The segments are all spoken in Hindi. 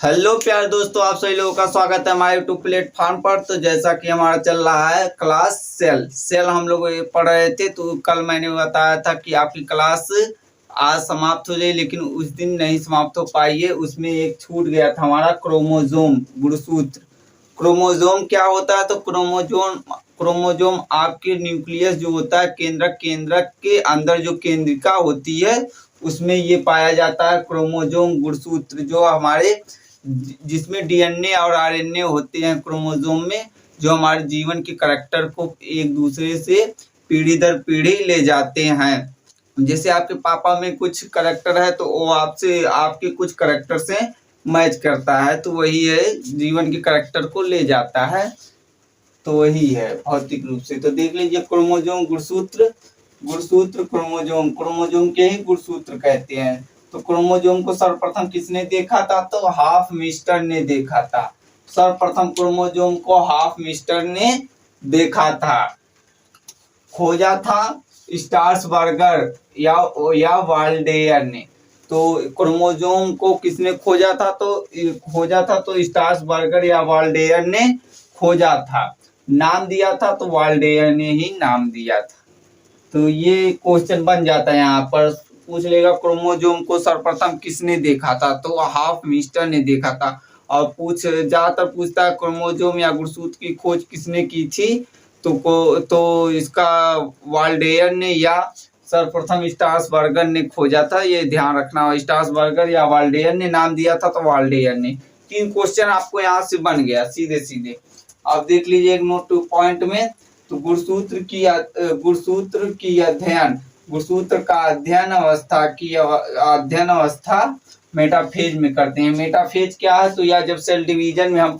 हेलो प्यारे दोस्तों, आप सभी लोगों का स्वागत है हमारे यूट्यूब प्लेटफॉर्म पर। तो जैसा कि हमारा चल रहा है क्लास सेल हम लोग ये पढ़ रहे थे। तो कल मैंने बताया था कि आपकी क्लास आज समाप्त हो जाए, लेकिन उस दिन नहीं समाप्त हो पाई है। उसमें एक छूट गया था हमारा क्रोमोजोम गुणसूत्र। क्रोमोजोम क्या होता है? तो क्रोमोजोम आपके न्यूक्लियस जो होता है, केंद्रक के अंदर जो केंद्रिका होती है उसमें ये पाया जाता है क्रोमोजोम गुणसूत्र, जो हमारे जिसमें डीएनए और आरएनए होते हैं क्रोमोजोम में, जो हमारे जीवन के करैक्टर को एक दूसरे से पीढ़ी दर पीढ़ी ले जाते हैं। जैसे आपके पापा में कुछ करैक्टर है तो वो आपसे आपके कुछ करैक्टर से मैच करता है, तो वही है, जीवन के करैक्टर को ले जाता है। तो वही है भौतिक रूप से। तो देख लीजिए क्रोमोजोम गुणसूत्र, क्रोमोजोम के ही गुणसूत्र कहते हैं। तो क्रोमोजोम को सर्वप्रथम किसने देखा था? तो हाफ मिस्टर ने देखा था। सर्वप्रथम क्रोमोजोम को हाफ मिस्टर ने देखा था, खोजा था स्ट्रासबर्गर या वाल्डेयर ने। तो क्रोमोजोम को किसने खोजा था? तो स्ट्रासबर्गर या वाल्डेयर ने खोजा था। नाम दिया था तो वाल्डेयर ने ही नाम दिया था। तो ये क्वेश्चन बन जाता है, यहाँ पर पूछ लेगा क्रोमोजोम को सर्वप्रथम किसने देखा था? तो हाफ मिस्टर ने देखा था। और ज्यादातर पूछता है क्रोमोजोम या गुणसूत्र की खोज किसने की थी? तो इसका वाल्डेयर ने या सर्वप्रथम स्ट्रासबर्गर ने खोजा था। ये ध्यान रखना, स्ट्रासबर्गर या वाल्डेयर ने नाम दिया था तो वाल्डेयर ने। 3 क्वेश्चन आपको यहाँ से बन गया सीधे सीधे। अब देख लीजिए एक नोट 2 पॉइंट में। तो गुणसूत्र का अध्ययन अवस्था मेटाफेज में करते हैं। मेटाफेज क्या है? तो या जब सेल डिवीजन में हम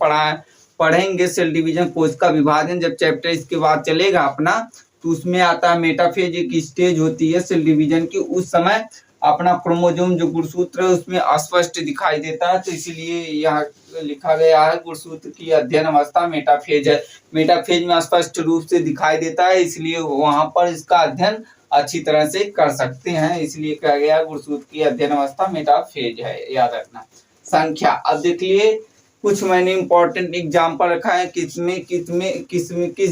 पढ़ेंगे सेल डिवीजन, कोशिका विभाजन, जब चैप्टर इसके बाद चलेगा अपना, तो उसमें आता है मेटाफेज। एक स्टेज होती है सेल डिवीजन की, उस समय अपना क्रोमोजोम जो गुणसूत्र है उसमें अस्पष्ट दिखाई देता है। तो इसीलिए यहाँ लिखा गया है गुणसूत्र की अध्ययन अवस्था मेटाफेज है। मेटाफेज में स्पष्ट रूप से दिखाई देता है, इसलिए वहां पर इसका अध्ययन अच्छी तरह से कर सकते हैं। इसलिए कहा गया गुणसूत्र की अध्ययन अवस्था मेटाफेज है, याद रखना। संख्या, अब देखिए कुछ मैंने इंपॉर्टेंट एग्जाम्पल रखा है किस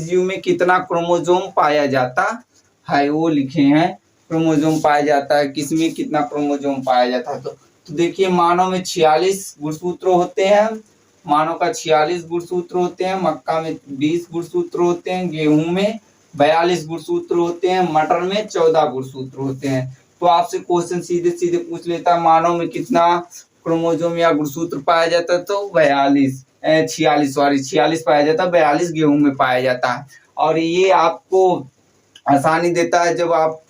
जीव में कितना क्रोमोजोम पाया जाता है, वो लिखे हैं। क्रोमोजोम पाया जाता है किसमें, कितना क्रोमोजोम पाया जाता है? तो देखिए मानव में 46 गुणसूत्र होते हैं। मानव का 46 गुणसूत्र होते हैं। मक्का में 20 गुणसूत्र होते हैं। गेहूं में 42 गुणसूत्र होते हैं। मटर में 14 गुणसूत्र होते हैं। तो आपसे क्वेश्चन सीधे सीधे पूछ लेता है मानव में कितना क्रोमोजोम या गुणसूत्र पाया जाता है? तो 46 पाया जाता है। 42 गेहूं में पाया जाता है। और ये आपको आसानी देता है जब आप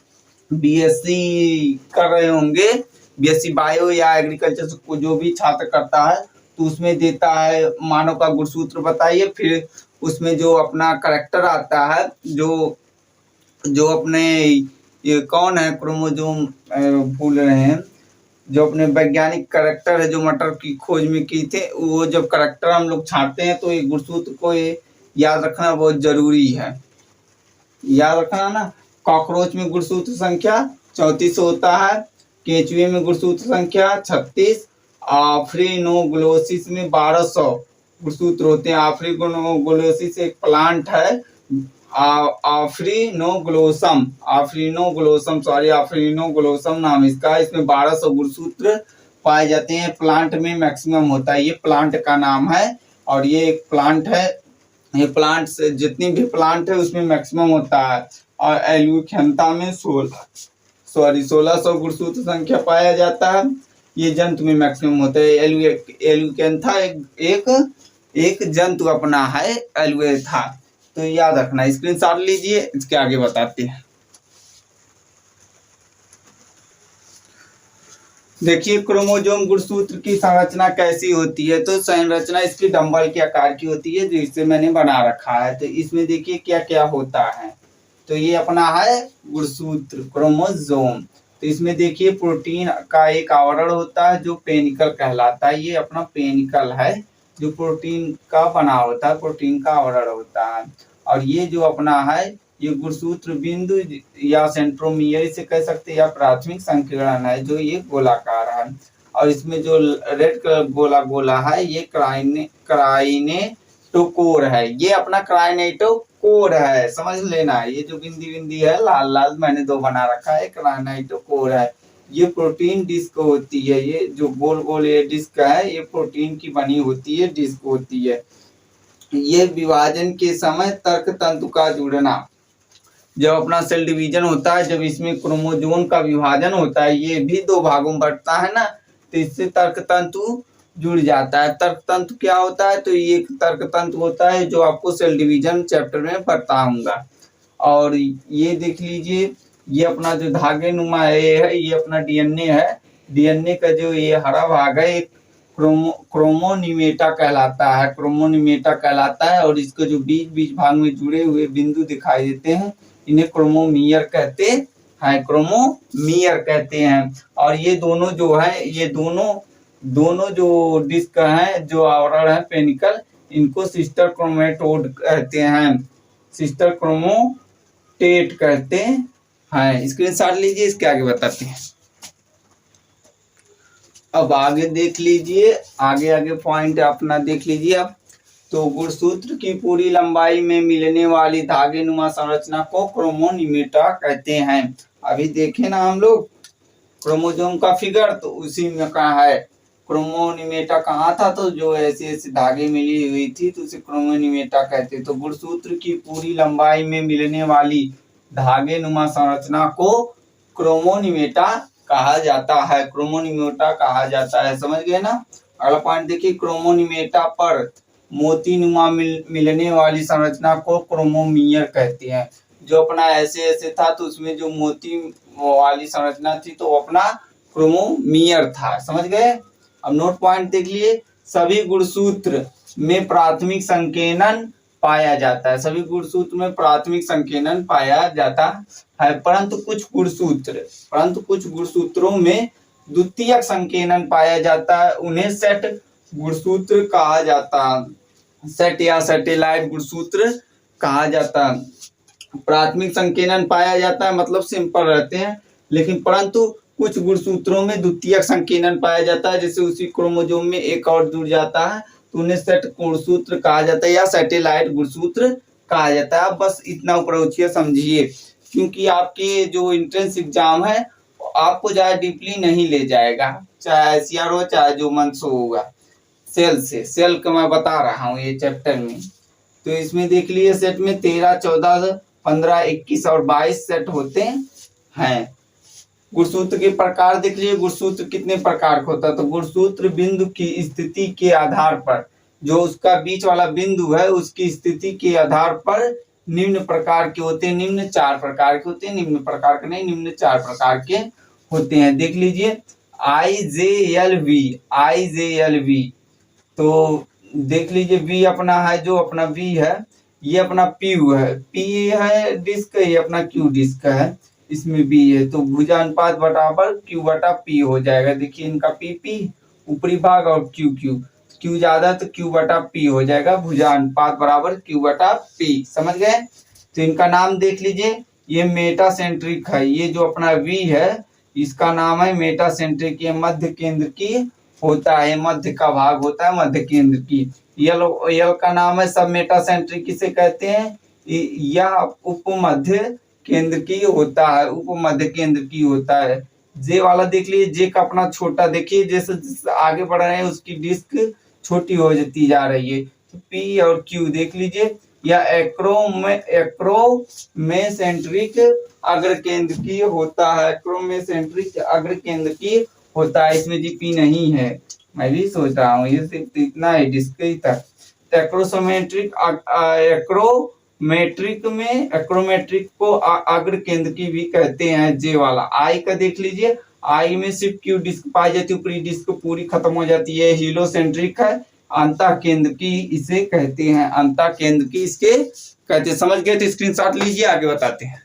बीएससी कर रहे होंगे, बीएससी बायो या एग्रीकल्चर को जो भी छात्र करता है, तो उसमें देता है मानव का गुणसूत्र बताइए, फिर उसमें जो अपना करैक्टर आता है, जो अपने ये कौन है क्रोमोजोम भूल रहे हैं, जो अपने वैज्ञानिक करैक्टर है जो मटर की खोज में की थे, वो जब करैक्टर हम लोग छांटते हैं तो ये गुणसूत्र को ये याद रखना बहुत जरूरी है। याद रखना ना। कॉकरोच में गुणसूत्र संख्या 34 होता है। केंचुए में गुणसूत्र संख्या 36। आफ्रीनोग्लोसिस में 1200 गुणसूत्र होते हैं। आफ्रीनोग्लोसिस एक प्लांट है, आफ्रीनोग्लोसम नाम इसका। इसमें 1200 गुणसूत्र पाए जाते हैं। प्लांट में मैक्सिमम होता है। ये प्लांट का नाम है और ये एक प्लांट है। ये प्लांट से जितनी भी प्लांट है उसमें मैक्सिमम होता है। और एल्यूखेंथा में 1600 गुणसूत्र संख्या पाया जाता है। ये जंतु में मैक्सिमम होता है। एल्यूखेंथा एक जंतु अपना है, एल्यूथा। तो याद रखना, स्क्रीनशॉट लीजिए, इसके आगे बताते हैं। देखिए क्रोमोजोम गुणसूत्र की संरचना कैसी होती है? तो संरचना इसकी डंबल के आकार की होती है, जिसे मैंने बना रखा है। तो इसमें देखिए क्या क्या होता है। तो ये अपना है गुणसूत्र क्रोमोजोम। तो इसमें देखिए प्रोटीन का एक आवरण होता है जो पेनिकल कहलाता है। ये अपना पेनिकल है जो प्रोटीन का बना होता है, प्रोटीन का आवरण होता है। और ये जो अपना है ये गुणसूत्र बिंदु या सेंट्रोमियर से कह सकते हैं, या प्राथमिक संकीर्ण है जो ये गोलाकार है। और इसमें जो रेड कलर गोला गोला है ये क्राइनेटोकोर है, ये अपना क्राइनेटोकोर है, समझ लेना। ये जो बिंदी बिंदी है लाल लाल मैंने 2 बना रखा है, क्राइनेटोकोर है। ये प्रोटीन डिस्क होती है, ये जो गोल गोल ये डिस्क है ये प्रोटीन की बनी होती है, डिस्क होती है। ये विभाजन के समय तर्क तंतु का जुड़ना, जब अपना सेल डिवीजन होता है, जब इसमें क्रोमोजोम का विभाजन होता है, ये भी 2 भागों में बंटता है ना, तो इससे तर्क तंतु जुड़ जाता है। तर्क तंतु क्या होता है? तो ये एक तर्क तंतु होता है जो आपको सेल डिवीजन चैप्टर में बताऊंगा। और ये देख लीजिए, ये अपना जो धागे नुमा है ये अपना डीएनए है। डीएनए का जो ये हरा भाग है एक क्रोमोनिमेटा कहलाता है, क्रोमोनिमेटा कहलाता है। और इसको जो बीच भाग में जुड़े हुए बिंदु दिखाई देते हैं इन्हें क्रोमोमियर कहते हैं, क्रोमोमियर कहते हैं। और ये दोनों जो है, ये दोनों जो डिस्क हैं, जो आवरण है पेनिकल, इनको सिस्टर क्रोमेटोड कहते हैं, सिस्टर क्रोमोटेट कहते हैं। स्क्रीनशॉट लीजिए, इसके आगे बताते हैं। अब आगे देख लीजिए, आगे पॉइंट अपना देख लीजिए अब। तो गुणसूत्र की पूरी लंबाई में मिलने वाली धागे नुमा संरचना को क्रोमोनिमेटा कहते हैं। अभी देखे ना हम लोग क्रोमोजोम का फिगर, तो उसी में कहा है क्रोमोनिमेटा कहाँ था, तो जो ऐसे ऐसे धागे मिली हुई थी तो उसे क्रोमोनिमेटा कहते। तो गुणसूत्र की पूरी लंबाई में मिलने वाली धागे नुमा संरचना को क्रोमोनिमेटा कहा जाता है, क्रोमोनिमेटा कहा जाता है, समझ गए ना। अगला पॉइंट देखिए, क्रोमोनिमेटा पर मोती नुमा मिलने वाली संरचना को क्रोमोमियर कहते हैं। जो अपना ऐसे ऐसे था तो उसमें जो मोती वाली संरचना थी तो अपना क्रोमोमियर था, समझ गए। अब नोट पॉइंट देख लिए, सभी गुणसूत्र में प्राथमिक संकेंद्रण पाया जाता है, सभी गुणसूत्र में प्राथमिक संकेंद्रण पाया जाता है, परंतु कुछ गुणसूत्रों में द्वितीयक संकेंद्रण पाया जाता है, उन्हें सेट गुणसूत्र कहा जाता है, सेट या सैटेलाइट गुणसूत्र कहा जाता है। प्राथमिक संकेंद्रण पाया जाता है मतलब सिंपल रहते हैं, लेकिन परंतु कुछ गुणसूत्रों में द्वितीयक संकेंद्रण पाया जाता है, जैसे उसी क्रोमोजोम में एक और जुड़ जाता है तो उन्हें सेट गुणसूत्र कहा जाता है या सैटेलाइट गुणसूत्र कहा जाता है। बस इतना ऊपर समझिए, क्योंकि आपके जो एंट्रेंस एग्जाम है आपको ज्यादा डीपली नहीं ले जाएगा, चाहे एससीआर हो चाहे जो मंसो होगा। सेल का मैं बता रहा हूँ ये चैप्टर में। तो इसमें देख लीजिए, सेट में 13, 14, 15, 21 और 22 सेट होते हैं। गुणसूत्र के प्रकार देख लीजिए, गुणसूत्र कितने प्रकार का होता है। तो गुणसूत्र बिंदु की स्थिति के आधार पर, जो उसका बीच वाला बिंदु है उसकी स्थिति के आधार पर निम्न प्रकार के होते हैं, निम्न 4 प्रकार के होते हैं, निम्न प्रकार के नहीं, निम्न 4 प्रकार के होते हैं। देख लीजिए IJLV, तो देख लीजिए V अपना है, जो अपना V है ये अपना P है, P है डिस्क, ये अपना Q डिस्क है, इसमें B है, तो भुजा अनुपात बराबर Q बटा P हो जाएगा। देखिए इनका PP ऊपरी भाग और Q ज्यादा तो Q बटा P हो जाएगा, भुजा अनुपात बराबर Q बटा P, समझ गए। तो इनका नाम देख लीजिए, ये मेटासेंट्रिक है, ये जो अपना V है इसका नाम है मेटासेंट्रिक, ये मध्य केंद्र की होता है, मध्य का भाग होता है मध्य केंद्र की। यल का नाम है सब मेटासेंट्रिक, किसे कहते हैं, यह उपमध्य केंद्र की होता है, उपमध्य केंद्र की होता है। जे वाला देख लीजिए, जे का अपना छोटा, देखिए जैसे आगे बढ़ रहे हैं उसकी डिस्क छोटी हो जाती जा रही है। तो P और Q देख लीजिए, या एक्रोमेसेंट्रिक अग्र केंद्र की होता है, एक्रोमेसेंट्रिक अग्र केंद्र की होता है। इसमें जी P नहीं है, मैं भी सोच रहा हूँ ये सिर्फ इतना है डिस्क ही तक। एक्रोमेट्रिक को अग्र केंद्र की भी कहते हैं, जे वाला। आई का देख लीजिए, आई में सिर्फ Q डिस्क पाई जाती है, ऊपरी डिस्क पूरी खत्म हो जाती है, हीलोसेंट्रिक है, अंतः केंद्र की इसे कहते हैं, अंतः केंद्र की इसके कहते हैं। समझ गए तो स्क्रीनशॉट लीजिए, आगे बताते हैं।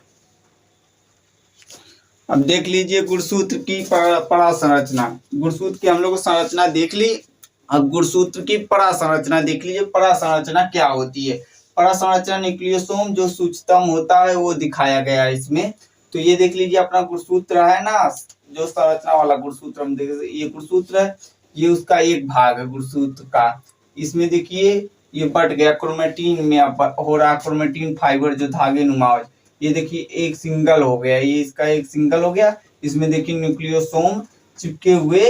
अब देख लीजिए गुणसूत्र की परा संरचना, गुणसूत्र की हम लोग संरचना देख ली, अब गुणसूत्र की परा संरचना देख लीजिए। परा संरचना क्या होती है? परा संरचना न्यूक्लियोसोम जो सूक्ष्मतम होता है वो दिखाया गया है इसमें। तो ये देख लीजिए अपना गुणसूत्र है ना, जो संरचना वाला गुणसूत्र हम देखें, ये गुणसूत्र है, ये उसका एक भाग है गुणसूत्र का। इसमें देखिए ये बट गया, क्रोमेटिन में अब हो रहा है, क्रोमेटिन फाइबर जो धागे नुमा। ये देखिए एक सिंगल हो गया, ये इसका एक सिंगल हो गया। इसमें देखिए न्यूक्लियोसोम चिपके हुए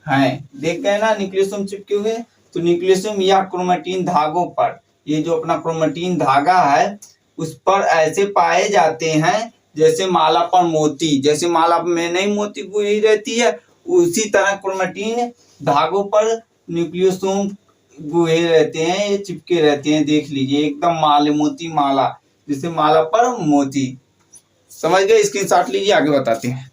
हैं, देख गए ना न्यूक्लियोसोम चिपके हुए। तो न्यूक्लियोसोम या क्रोमेटिन धागों पर, ये जो अपना क्रोमेटिन धागा है उस पर ऐसे पाए जाते हैं जैसे माला पर मोती, जैसे माला में नहीं मोती गुही रहती है, उसी तरह क्रोमेटिन धागों पर न्यूक्लियोसोम गुहे रहते हैं, ये चिपके रहते हैं। देख लीजिए एकदम माले मोती माला, जैसे माला पर मोती। समझ गए, स्क्रीनशॉट लीजिए, आगे बताते हैं।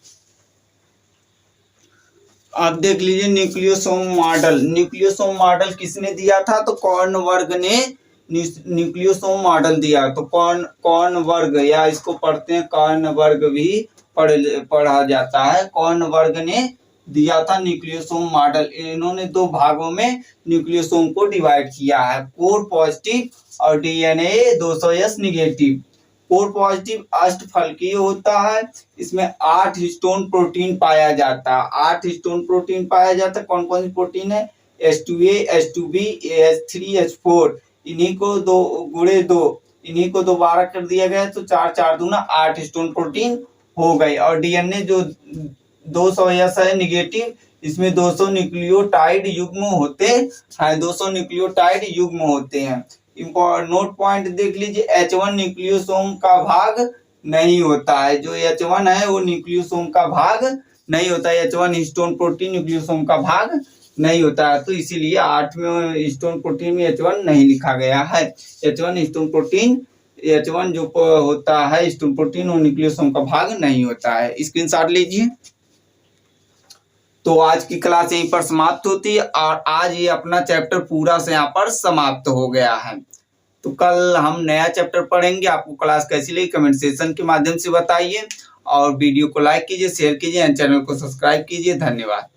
आप देख लीजिए न्यूक्लियोसोम मॉडल। न्यूक्लियोसोम मॉडल किसने दिया था? तो कॉर्नवर्ग ने न्यूक्लियोसोम मॉडल दिया। तो कॉर्नवर्ग, या इसको पढ़ते हैं कॉर्नवर्ग भी पढ़ा जाता है, कॉर्नवर्ग ने दिया था न्यूक्लियोसोम मॉडल। इन्होंने दो भागों में न्यूक्लियोसोम को डिवाइड किया है, कोर पॉजिटिव और DNA 200S negative. Core positive अष्टफलकीय होता है, इसमें 8 हिस्टोन प्रोटीन पाया जाता है। 8 हिस्टोन प्रोटीन पाया जाता है। कौन कौन सी प्रोटीन है? H2A, H2B, AH3, H4। इन्हीं को 2 गुणे 2, इन्हीं को दोबारा कर दिया गया तो 4 4 दूना 8 हिस्टोन प्रोटीन हो गई। और डीएनए जो 200S है निगेटिव, इसमें 200 न्यूक्लियोटाइड युग्म होते हैं, 200 न्यूक्लियोटाइड युग्म होते हैं। नोट पॉइंट देख लीजिए, H1 न्यूक्लियोसोम का भाग नहीं होता है। जो H1 है वो न्यूक्लियोसोम का भाग नहीं होता है। H1 हिस्टोन प्रोटीन न्यूक्लियोसोम का भाग नहीं होता है, तो इसीलिए 8वें हिस्टोन प्रोटीन में H1 नहीं लिखा गया है। H1 हिस्टोन प्रोटीन, H1 जो होता है हिस्टोन प्रोटीन, वो न्यूक्लियोसोम का भाग नहीं होता है। स्क्रीनशॉट लीजिए। तो आज की क्लास यहीं पर समाप्त होती है और आज ये अपना चैप्टर पूरा से यहाँ पर समाप्त हो गया है। तो कल हम नया चैप्टर पढ़ेंगे। आपको क्लास कैसी लगी कमेंट सेक्शन के माध्यम से बताइए और वीडियो को लाइक कीजिए, शेयर कीजिए, चैनल को सब्सक्राइब कीजिए। धन्यवाद।